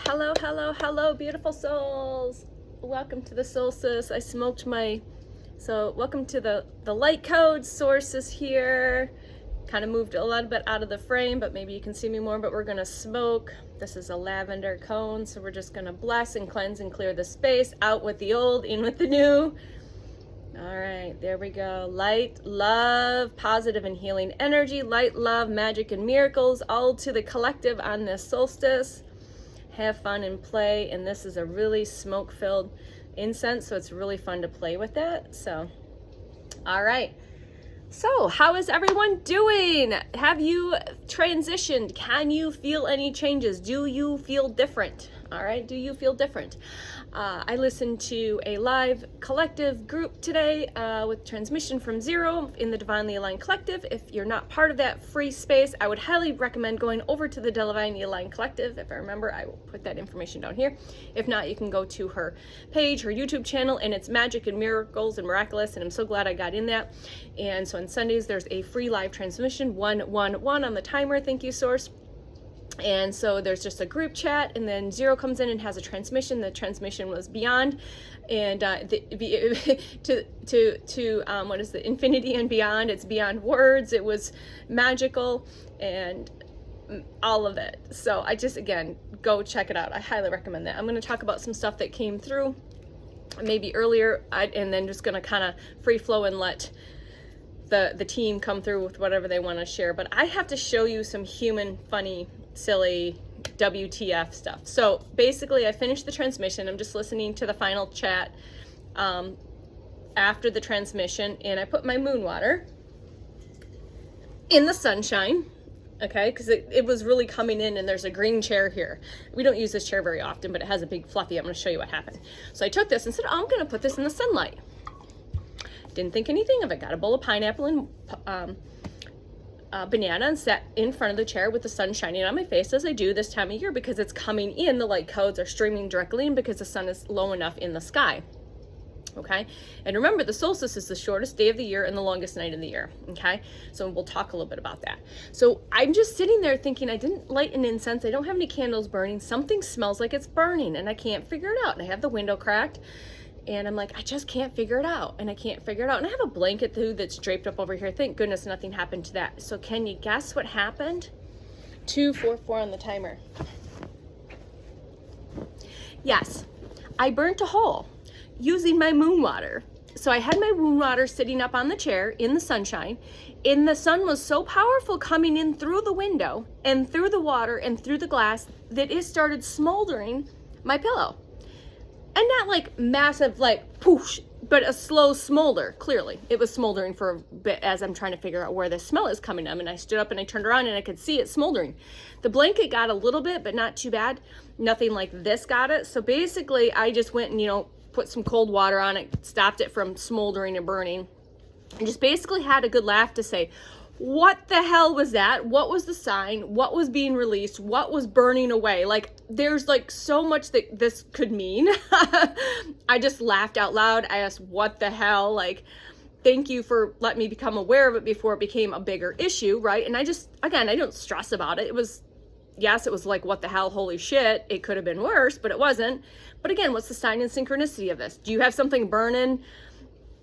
Hello, hello, hello, beautiful souls. Welcome to the Solstice. I smoked my, so welcome to the light code. Source is here. Kind of moved a little bit out of the frame, but maybe you can see me more, but we're gonna smoke. This is a lavender cone, so we're just gonna bless and cleanse and clear the space. Out with the old, in with the new. All right, there we go. Light, love, positive and healing energy, light, love, magic and miracles, all to the collective on this solstice. Have fun and play, and this is a really smoke-filled incense, so it's really fun to play with that. So, all right. So, how is everyone doing? Have you transitioned? Can you feel any changes? Do you feel different? All right, do you feel different? I listened to a live collective group today with transmission from Zero in the Divinely Aligned Collective. If you're not part of that free space, I would highly recommend going over to the Divinely Aligned Collective. If I remember, I will put that information down here. If not, you can go to her page, her YouTube channel, and it's Magic and Miracles and Miraculous, and I'm so glad I got in that. And so on Sundays, there's a free live transmission, 111 on the timer. Thank you, Source. And so there's just a group chat, and then Zero comes in and has a transmission. The transmission was beyond, and what is the infinity and beyond? It's beyond words. It was magical, and all of it. So I just, again, go check it out. I highly recommend that. I'm going to talk about some stuff that came through maybe earlier, and then just going to kind of free flow and let the team come through with whatever they want to share. But I have to show you some human, funny, silly WTF stuff. So basically, I finished the transmission. I'm just listening to the final chat after the transmission, and I put my moon water in the sunshine, okay, because it was really coming in, and there's a green chair here. We don't use this chair very often, but it has a big fluffy. I'm going to show you what happened. So I took this and said, oh, I'm going to put this in the sunlight. Didn't think anything of it. Got a bowl of pineapple and banana and sat in front of the chair with the sun shining on my face, as I do this time of year, because it's coming in. The light codes are streaming directly in because the sun is low enough in the sky. Okay, and remember, the solstice is the shortest day of the year and the longest night of the year. Okay, so we'll talk a little bit about that. So I'm just sitting there thinking, I didn't light an incense, I don't have any candles burning, something smells like it's burning, and I can't figure it out. And I have the window cracked, and I'm like, I just can't figure it out, and I can't figure it out. And I have a blanket too that's draped up over here. Thank goodness nothing happened to that. So can you guess what happened? 244 on the timer. Yes, I burnt a hole using my moon water. So I had my moon water sitting up on the chair in the sunshine, and the sun was so powerful coming in through the window and through the water and through the glass that it started smoldering my pillow. And not like massive, like poosh, but a slow smolder. Clearly, it was smoldering for a bit as I'm trying to figure out where the smell is coming from. And I stood up and I turned around and I could see it smoldering. The blanket got a little bit, but not too bad. Nothing like this got it. So basically, I just went and, put some cold water on it, stopped it from smoldering and burning, and just basically had a good laugh to say, what the hell was that? What was the sign? What was being released? What was burning away? Like, there's like so much that this could mean. I just laughed out loud. I asked, what the hell? Like, thank you for letting me become aware of it before it became a bigger issue, right? And I just, again, I don't stress about it. It was, yes, it was like, what the hell? Holy shit. It could have been worse, but it wasn't. But again, what's the sign and synchronicity of this? Do you have something burning?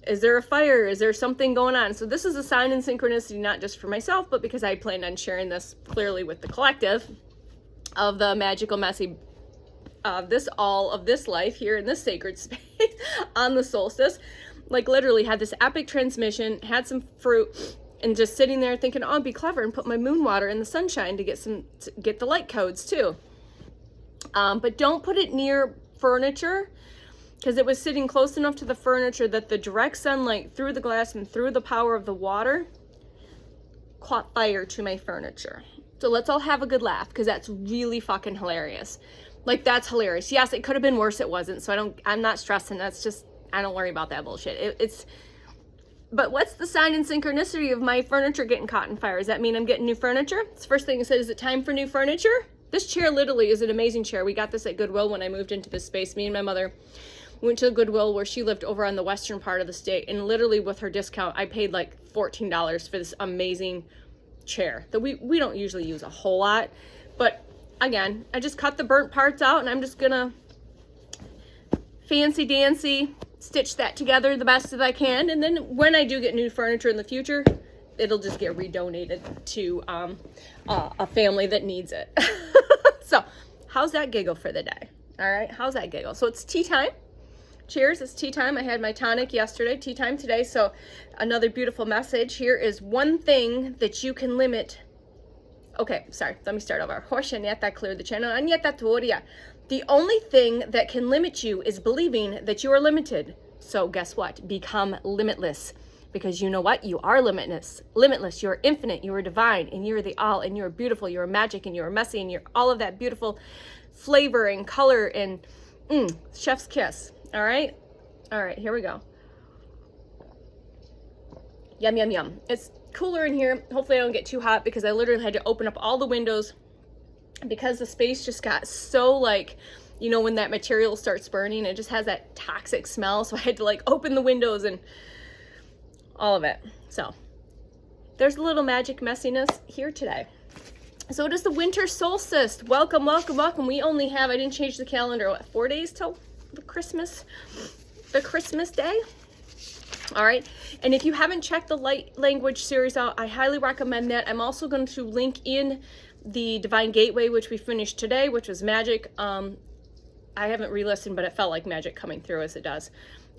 Is there a fire? Is there something going on? So this is a sign and synchronicity, not just for myself, but because I planned on sharing this clearly with the collective of the magical, messy, all of this life here in this sacred space on the solstice. Like, literally had this epic transmission, had some fruit, and just sitting there thinking, oh, I'd be clever and put my moon water in the sunshine to get the light codes too. But don't put it near furniture, because it was sitting close enough to the furniture that the direct sunlight through the glass and through the power of the water caught fire to my furniture. So let's all have a good laugh, because that's really fucking hilarious. Like, that's hilarious. Yes, it could have been worse. It wasn't. So I'm not stressing. That's just, I don't worry about that bullshit. But what's the sign and synchronicity of my furniture getting caught in fire? Does that mean I'm getting new furniture? It's the first thing it said, is it time for new furniture? This chair literally is an amazing chair. We got this at Goodwill when I moved into this space. Me and my mother went to Goodwill where she lived over on the western part of the state, and literally with her discount, I paid like $14 for this amazing chair that we don't usually use a whole lot, but again, I just cut the burnt parts out, and I'm just gonna fancy dancy stitch that together the best that I can. And then when I do get new furniture in the future, it'll just get redonated to a family that needs it. So how's that giggle for the day? All right, how's that giggle? So it's tea time. Cheers, it's tea time. I had my tonic yesterday, tea time today. So another beautiful message here is one thing that you can limit. Okay, sorry, let me start over. Clear the channel. The only thing that can limit you is believing that you are limited. So guess what? Become limitless. Because you know what? You are limitless. Limitless. You're infinite. You are divine. And you're the all. And you're beautiful. You're magic. And you're messy. And you're all of that beautiful flavor and color and chef's kiss. All right? All right, here we go. Yum, yum, yum. It's cooler in here. Hopefully I don't get too hot because I literally had to open up all the windows because the space just got so like, you know, when that material starts burning, it just has that toxic smell. So I had to like open the windows and all of it. So there's a little magic messiness here today. So it is the winter solstice. Welcome, welcome, welcome. We only have, I didn't change the calendar, what, 4 days till the Christmas day? All right. And if you haven't checked the light language series out, I highly recommend that. I'm also going to link in the Divine Gateway, which we finished today, which was magic. I haven't re-listened, but it felt like magic coming through as it does.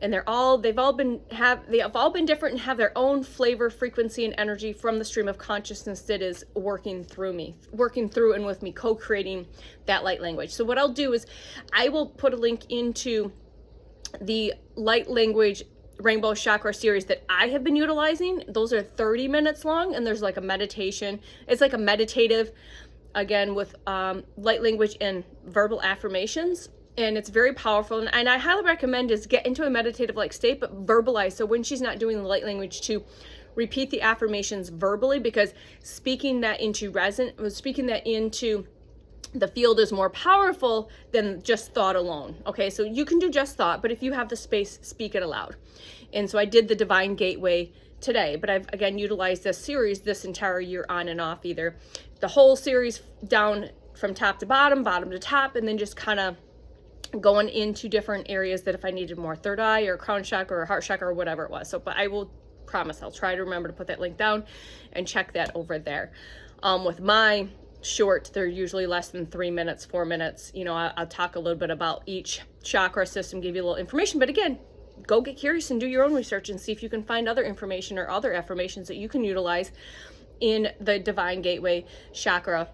And they've all been different and have their own flavor, frequency, and energy from the stream of consciousness that is working through and with me, co-creating that light language. So what I'll do is I will put a link into the light language rainbow chakra series that I have been utilizing. Those are 30 minutes long, and there's like a meditation. It's like a meditative, again, with light language and verbal affirmations. And it's very powerful. And I highly recommend is get into a meditative like state, but verbalize. So when she's not doing the light language, to repeat the affirmations verbally, because speaking that into the field is more powerful than just thought alone. Okay, so you can do just thought, but if you have the space, speak it aloud. And so I did the Divine Gateway today, but I've again utilized this series this entire year on and off, either the whole series down from top to bottom, bottom to top, and then just kind of going into different areas that if I needed more third eye or crown chakra or heart chakra or whatever it was. So, but I will promise I'll try to remember to put that link down and check that over there. With my short, they're usually less than 3 minutes, 4 minutes. You know, I'll talk a little bit about each chakra system, give you a little information, but again, go get curious and do your own research and see if you can find other information or other affirmations that you can utilize in the Divine Gateway chakra.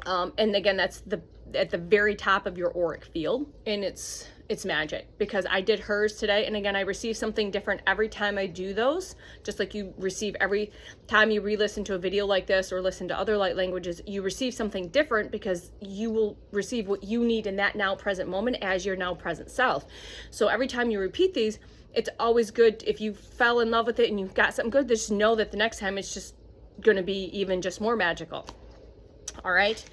And again, that's at the very top of your auric field, and it's magic, because I did hers today, and again, I receive something different every time I do those, just like you receive every time you re-listen to a video like this or listen to other light languages. You receive something different because you will receive what you need in that now present moment as your now present self. So every time you repeat these, it's always good. If you fell in love with it and you've got something good, just know that the next time it's just going to be even just more magical. All right.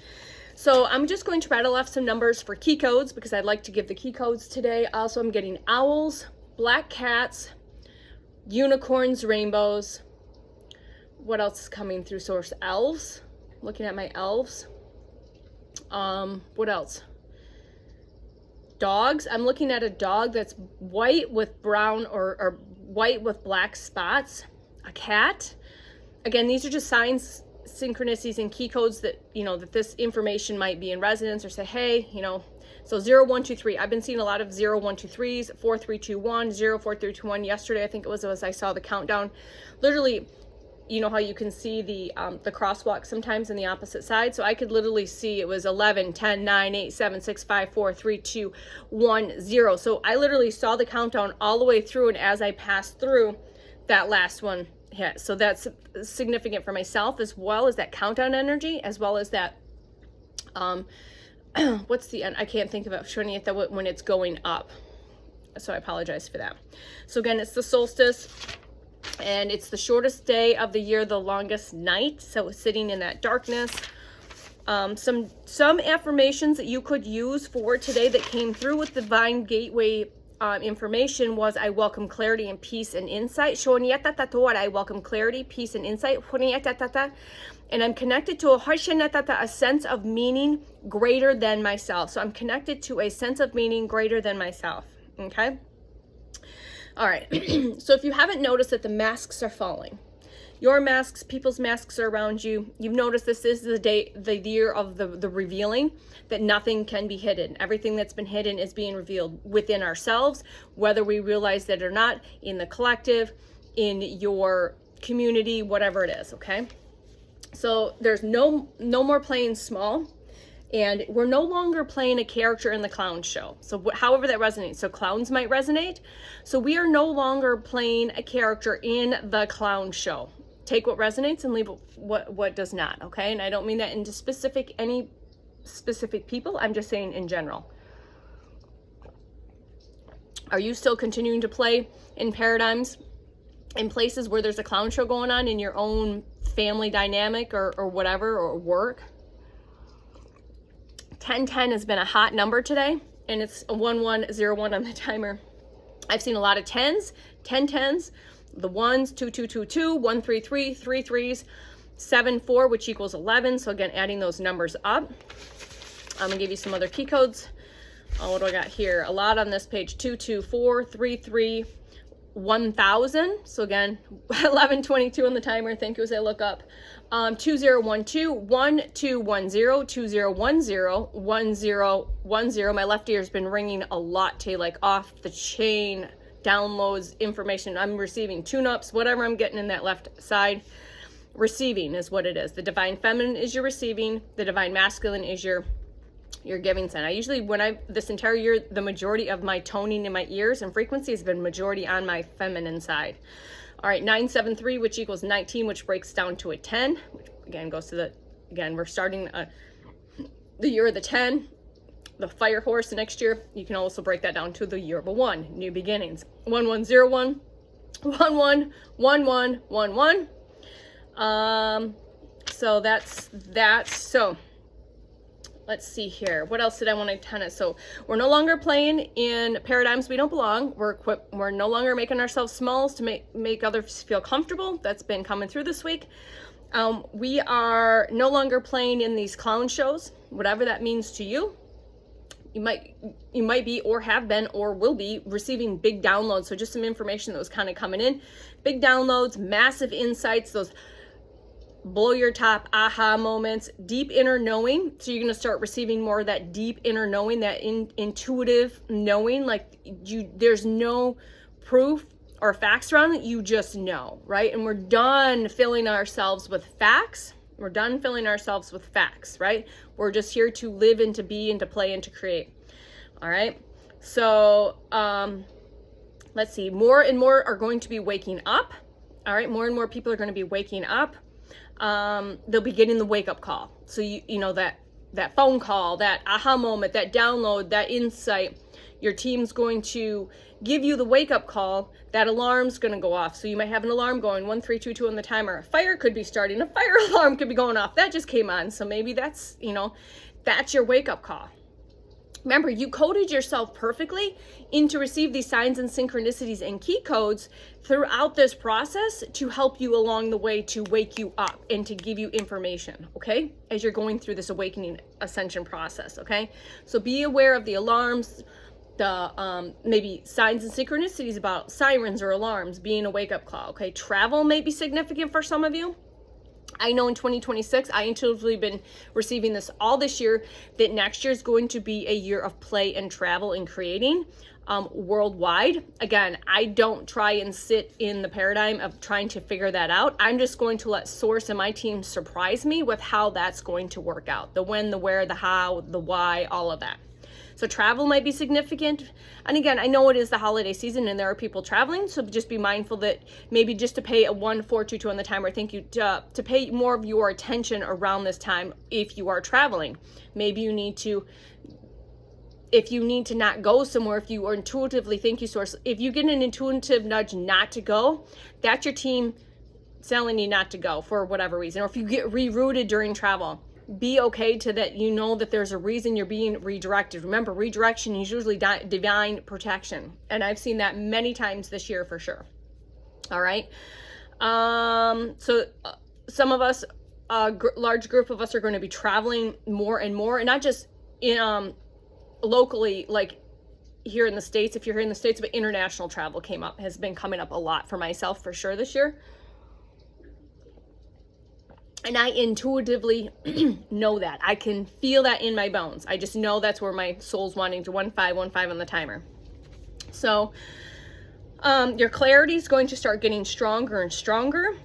So I'm just going to rattle off some numbers for key codes because I'd like to give the key codes today. Also, I'm getting owls, black cats, unicorns, rainbows. What else is coming through source? Elves. Looking at my elves. What else? Dogs. I'm looking at a dog that's white with brown or white with black spots. A cat. Again, these are just signs, synchronicities, and key codes that, you know, that this information might be in resonance, or say, hey, you know, so 0, 1, 2, 3. I've been seeing a lot of 0, 1, 2, 3s, 4, 3, 2, 1, 0, 4, 3, 2, 1. Yesterday, I think it was, as I saw the countdown. Literally, you know how you can see the crosswalk sometimes in the opposite side? So I could literally see it was 11, 10, 9, 8, 7, 6, 5, 4, 3, 2, 1, 0. So I literally saw the countdown all the way through, and as I passed through, that last one hit. So that's significant for myself, as well as that countdown energy, as well as that what's the end? I can't think of it. Showing it that when it's going up. So I apologize for that. So again, it's the solstice, and it's the shortest day of the year, the longest night. So sitting in that darkness. Some affirmations that you could use for today that came through with Divine Gateway information was I welcome clarity and peace and insight. I welcome clarity, peace, and insight. And I'm connected to a sense of meaning greater than myself. So I'm connected to a sense of meaning greater than myself. Okay? All right. So if you haven't noticed that the masks are falling, your masks, people's masks are around you. You've noticed this is the year of the revealing, that nothing can be hidden. Everything that's been hidden is being revealed within ourselves, whether we realize that or not, in the collective, in your community, whatever it is, okay? So there's no more playing small, and we're no longer playing a character in the clown show. So however that resonates. So clowns might resonate. So we are no longer playing a character in the clown show. Take what resonates and leave what does not, okay? And I don't mean that into any specific people. I'm just saying in general. Are you still continuing to play in paradigms, in places where there's a clown show going on in your own family dynamic or whatever, or work? 1010 has been a hot number today, and it's a 1101 on the timer. I've seen a lot of 10s, 1010s, the 1s, 2222, 133, 33s, 74, which equals 11. So again, adding those numbers up. I'm gonna give you some other key codes. What do I got here? A lot on this page: 224, 33, 1000. So again, 1122 on the timer. Thank you as I look up. 2012, 1210, 2010, 1010. My left ear's been ringing a lot today, like off the chain downloads, information I'm receiving, tune-ups, whatever I'm getting in that left side. Receiving is what it is. The divine feminine is your receiving. The divine masculine is your giving sign. I usually, this entire year, the majority of my toning in my ears and frequency has been majority on my feminine side. All right, 973, which equals 19, which breaks down to a 10, which again goes to we're starting the year of the 10, the fire horse next year. You can also break that down to the year of a 1, new beginnings. 1101, 111111. So that's that. So let's see here. What else did I want to tenant? So we're no longer playing in paradigms we don't belong. We're no longer making ourselves smalls to make others feel comfortable. That's been coming through this week. We are no longer playing in these clown shows, whatever that means to you. You might be, or have been, or will be receiving big downloads. So just some information that was kind of coming in. Big downloads, massive insights, those blow your top aha moments, deep inner knowing. So you're going to start receiving more of that deep inner knowing, that intuitive knowing, like there's no proof or facts around it, you just know, right? And we're done filling ourselves with facts. We're done filling ourselves with facts, right? We're just here to live and to be and to play and to create. All right. So let's see. More and more are going to be waking up. All right. More and more people are going to be waking up. They'll be getting the wake up call. So you know that phone call, that aha moment, that download, that insight. Your team's going to give you the wake up call. That alarm's going to go off. So you might have an alarm going 1322 on the timer. A fire could be starting. A fire alarm could be going off. That just came on. So maybe that's your wake up call. Remember, you coded yourself perfectly to receive these signs and synchronicities and key codes throughout this process to help you along the way, to wake you up and to give you information, okay? As you're going through this awakening ascension process, okay? So be aware of the alarms, the maybe signs and synchronicities about sirens or alarms being a wake-up call, okay? Travel may be significant for some of you. I know in 2026, I intuitively been receiving this all this year, that next year is going to be a year of play and travel and creating worldwide. Again, I don't try and sit in the paradigm of trying to figure that out. I'm just going to let Source and my team surprise me with how that's going to work out. The when, the where, the how, the why, all of that. So travel might be significant. And again, I know it is the holiday season and there are people traveling. So just be mindful that maybe just to pay a 1422 on the timer, thank you, to pay more of your attention around this time if you are traveling. Maybe you need to, if you need to not go somewhere, if you are intuitively, thank you, Source, if you get an intuitive nudge not to go, that's your team telling you not to go for whatever reason. Or if you get rerouted during travel, be okay to that, you know that there's a reason you're being redirected. Remember, redirection is usually divine protection. And I've seen that many times this year for sure. All right. So some of us, large group of us are going to be traveling more and more, and not just in, locally, like here in the States, if you're here in the States, but international travel has been coming up a lot for myself for sure this year. And I intuitively know that. I can feel that in my bones. I just know that's where my soul's wanting to 1515 on the timer. So your clarity is going to start getting stronger and stronger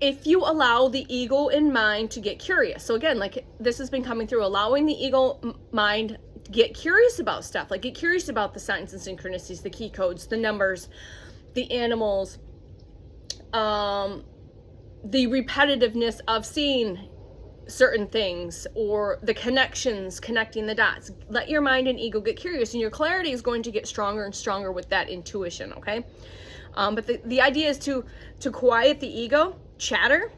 if you allow the ego and mind to get curious. So again, like this has been coming through, allowing the ego mind to get curious about stuff. Like get curious about the signs and synchronicities, the key codes, the numbers, the animals, the repetitiveness of seeing certain things, or the connections, connecting the dots. Let your mind and ego get curious, and your clarity is going to get stronger and stronger with that intuition, okay? But the idea is to quiet the ego chatter.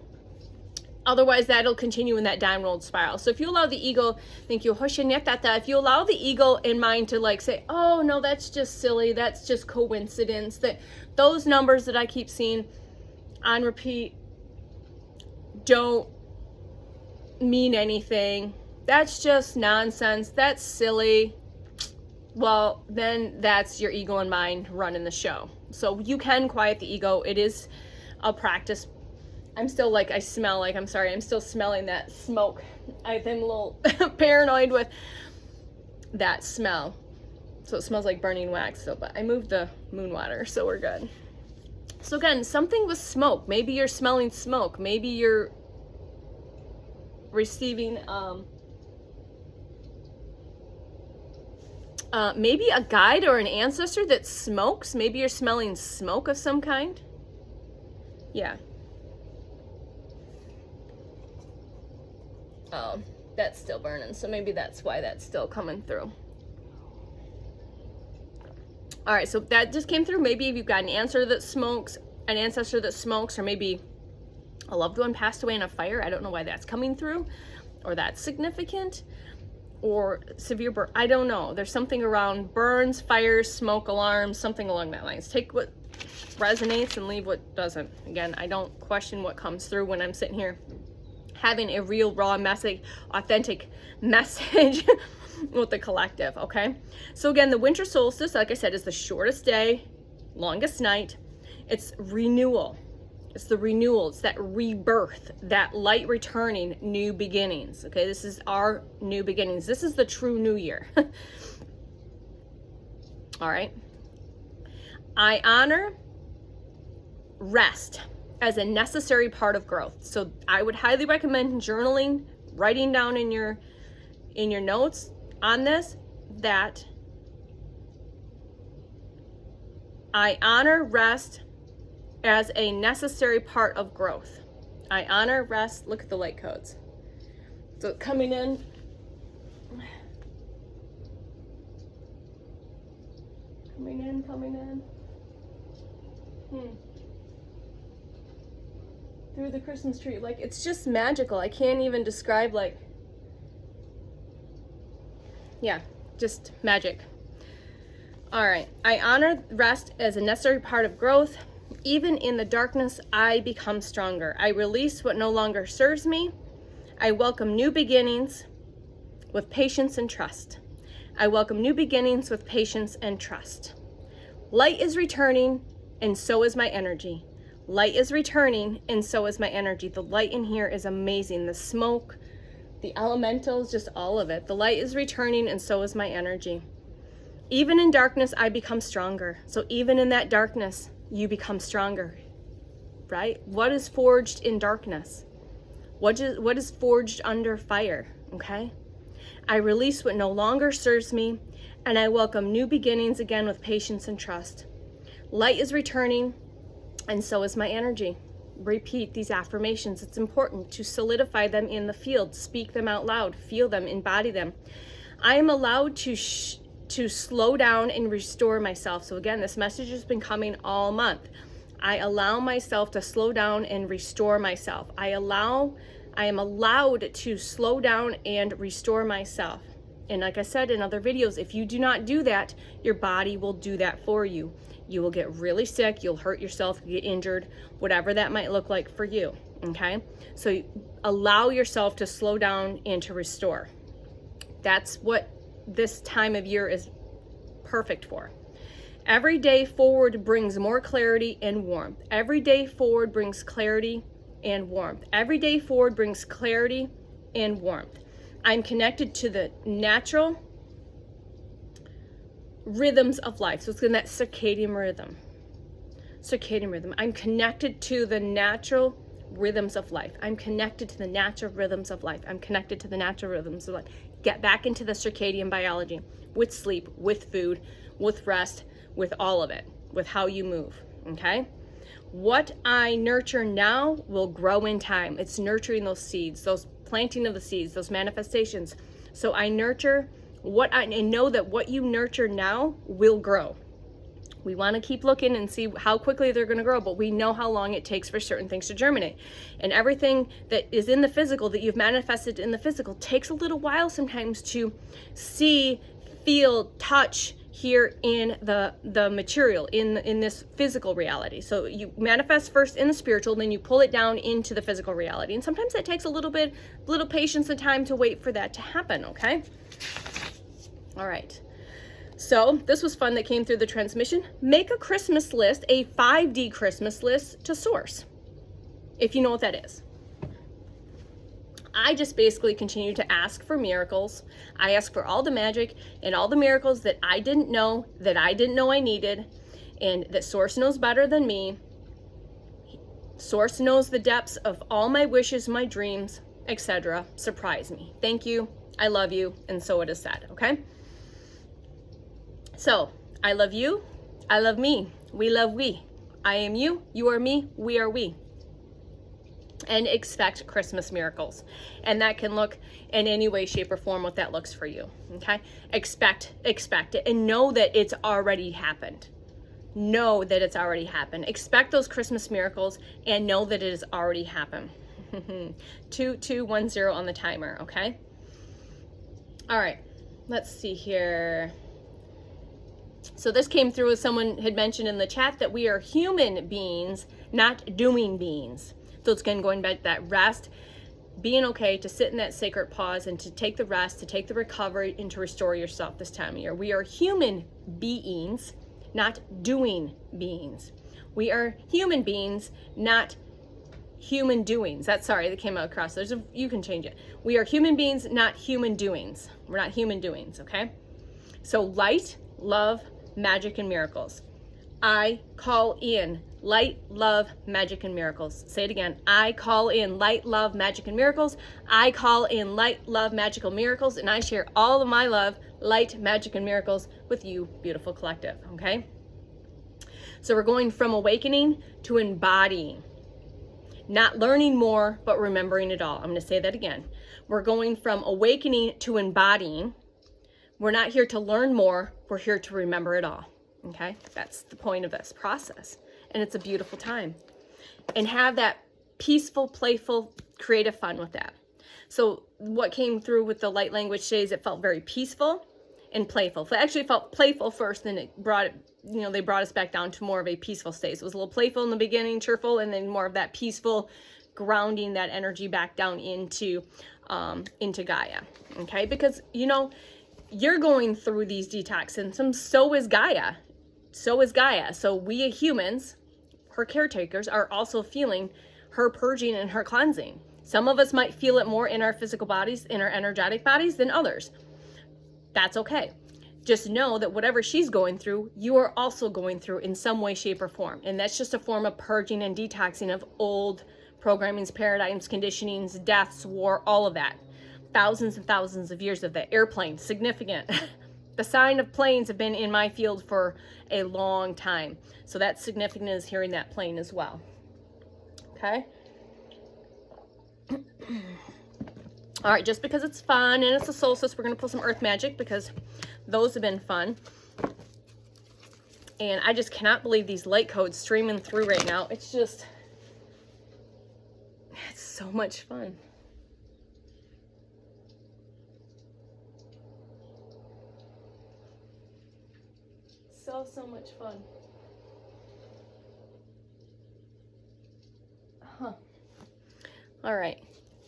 Otherwise, that'll continue in that downward spiral. So if you allow the ego, if you allow the ego and mind to like say, oh no, that's just silly, that's just coincidence, that those numbers that I keep seeing on repeat don't mean anything, that's just nonsense, that's silly, well, then that's your ego and mind running the show. So you can quiet the ego. It is a practice. I'm still like, I'm still smelling that smoke. I've been a little paranoid with that smell. So it smells like burning wax. So, but I moved the moon water, so we're good. So again, something with smoke. Maybe you're smelling smoke. Maybe you're receiving, maybe a guide or an ancestor that smokes. Maybe you're smelling smoke of some kind. Yeah. Oh, that's still burning. So maybe that's why that's still coming through. All right, so that just came through. Maybe if you've got an ancestor that smokes, or maybe a loved one passed away in a fire. I don't know why that's coming through, or that's significant, or severe burn. I don't know. There's something around burns, fires, smoke alarms, something along that lines. Take what resonates and leave what doesn't. Again, I don't question what comes through when I'm sitting here having a real, raw message, authentic message with the collective, okay? So again, the winter solstice, like I said, is the shortest day, longest night. It's renewal. It's the renewal. It's that rebirth, that light returning, new beginnings, okay? This is our new beginnings. This is the true new year. All right? I honor rest as a necessary part of growth. So I would highly recommend journaling, writing down in your notes on this that I honor rest as a necessary part of growth. I honor rest. Look at the light codes. So coming in. Coming in. Through the Christmas tree. Like, it's just magical. I can't even describe, like, yeah, just magic. All right. I honor rest as a necessary part of growth. Even in the darkness, I become stronger. I release what no longer serves me. I welcome new beginnings with patience and trust. I welcome new beginnings with patience and trust. Light is returning, and so is my energy. Light is returning, and so is my energy. The light in here is amazing. The smoke, the elementals, just all of it. The light is returning, and so is my energy. Even in darkness, I become stronger. So even in that darkness, you become stronger, right? What is forged in darkness? What is forged under fire, okay? I release what no longer serves me, and I welcome new beginnings again with patience and trust. Light is returning, and so is my energy. Repeat these affirmations. It's important to solidify them in the field, speak them out loud, feel them, embody them. I am allowed to slow down and restore myself. So again, this message has been coming all month. I allow myself to slow down and restore myself. I I am allowed to slow down and restore myself. And like I said in other videos, if you do not do that, your body will do that for you. You will get really sick, you'll hurt yourself, get injured, whatever that might look like for you, okay? So allow yourself to slow down and to restore. That's what this time of year is perfect for. Every day forward brings more clarity and warmth. Every day forward brings clarity and warmth. Every day forward brings clarity and warmth. I'm connected to the natural rhythms of life. So it's in that circadian rhythm. Circadian rhythm. I'm connected to the natural rhythms of life. I'm connected to the natural rhythms of life. I'm connected to the natural rhythms of life. Get back into the circadian biology with sleep, with food, with rest, with all of it, with how you move, okay? What I nurture now will grow in time. It's nurturing those seeds, those planting of the seeds, those manifestations. So I nurture and know that what you nurture now will grow. We want to keep looking and see how quickly they're going to grow, but we know how long it takes for certain things to germinate. And everything that is in the physical, that you've manifested in the physical, takes a little while sometimes to see, feel, touch here in the material, in this physical reality. So you manifest first in the spiritual, then you pull it down into the physical reality. And sometimes it takes a little patience and time to wait for that to happen, okay? All right. So this was fun that came through the transmission. Make a Christmas list, a 5D Christmas list to source, if you know what that is. I just basically continue to ask for miracles. I ask for all the magic and all the miracles that I didn't know I needed, and that Source knows better than me. Source knows the depths of all my wishes, my dreams, etc. Surprise me. Thank you. I love you. And so it is said, okay? So, I love you. I love me. We love we. I am you. You are me. We are we. And expect Christmas miracles. And that can look in any way, shape, or form what that looks for you, okay? Expect it, and know that it's already happened. Know that it's already happened. Expect those Christmas miracles and know that it has already happened. 2210 on the timer, okay? All right, let's see here. So this came through as someone had mentioned in the chat that we are human beings, not doing beings. So it's again going back to that rest, being okay to sit in that sacred pause and to take the rest, to take the recovery, and to restore yourself this time of year. We are human beings, not doing beings. We are human beings, not human doings. That came out across. You can change it. We are human beings, not human doings. We're not human doings, okay? So light, love, magic, and miracles. I call in light, love, magic, and miracles. Say it again. I call in light, love, magic, and miracles. I call in light, love, magical miracles, and I share all of my love, light, magic, and miracles with you, beautiful collective, okay? So we're going from awakening to embodying. Not learning more, but remembering it all. I'm going to say that again. We're going from awakening to embodying. We're not here to learn more. We're here to remember it all. Okay? That's the point of this process. And it's a beautiful time. And have that peaceful, playful, creative fun with that. So what came through with the light language today is it felt very peaceful and playful. It actually felt playful first, then it brought it, they brought us back down to more of a peaceful state. So it was a little playful in the beginning, cheerful, and then more of that peaceful, grounding that energy back down into Gaia. Okay? Because, you're going through these detox symptoms, so is Gaia. So is Gaia. So we humans, her caretakers, are also feeling her purging and her cleansing. Some of us might feel it more in our physical bodies, in our energetic bodies than others. That's okay. Just know that whatever she's going through, you are also going through in some way, shape, or form. And that's just a form of purging and detoxing of old programmings, paradigms, conditionings, deaths, war, all of that. Thousands and thousands of years of that. Airplane, significant. The sign of planes have been in my field for a long time. So that's significant as hearing that plane as well. Okay? All right, just because it's fun and it's a solstice, we're going to pull some earth magic because those have been fun. And I just cannot believe these light codes streaming through right now. It's so much fun. so much fun. Huh. All right.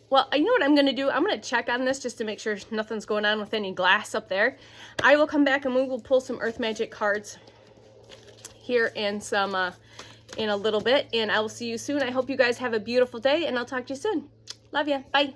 Well, you know what I'm going to do? I'm going to check on this just to make sure nothing's going on with any glass up there. I will come back and we will pull some Earth Magic cards here and some in a little bit. And I will see you soon. I hope you guys have a beautiful day, and I'll talk to you soon. Love ya. Bye.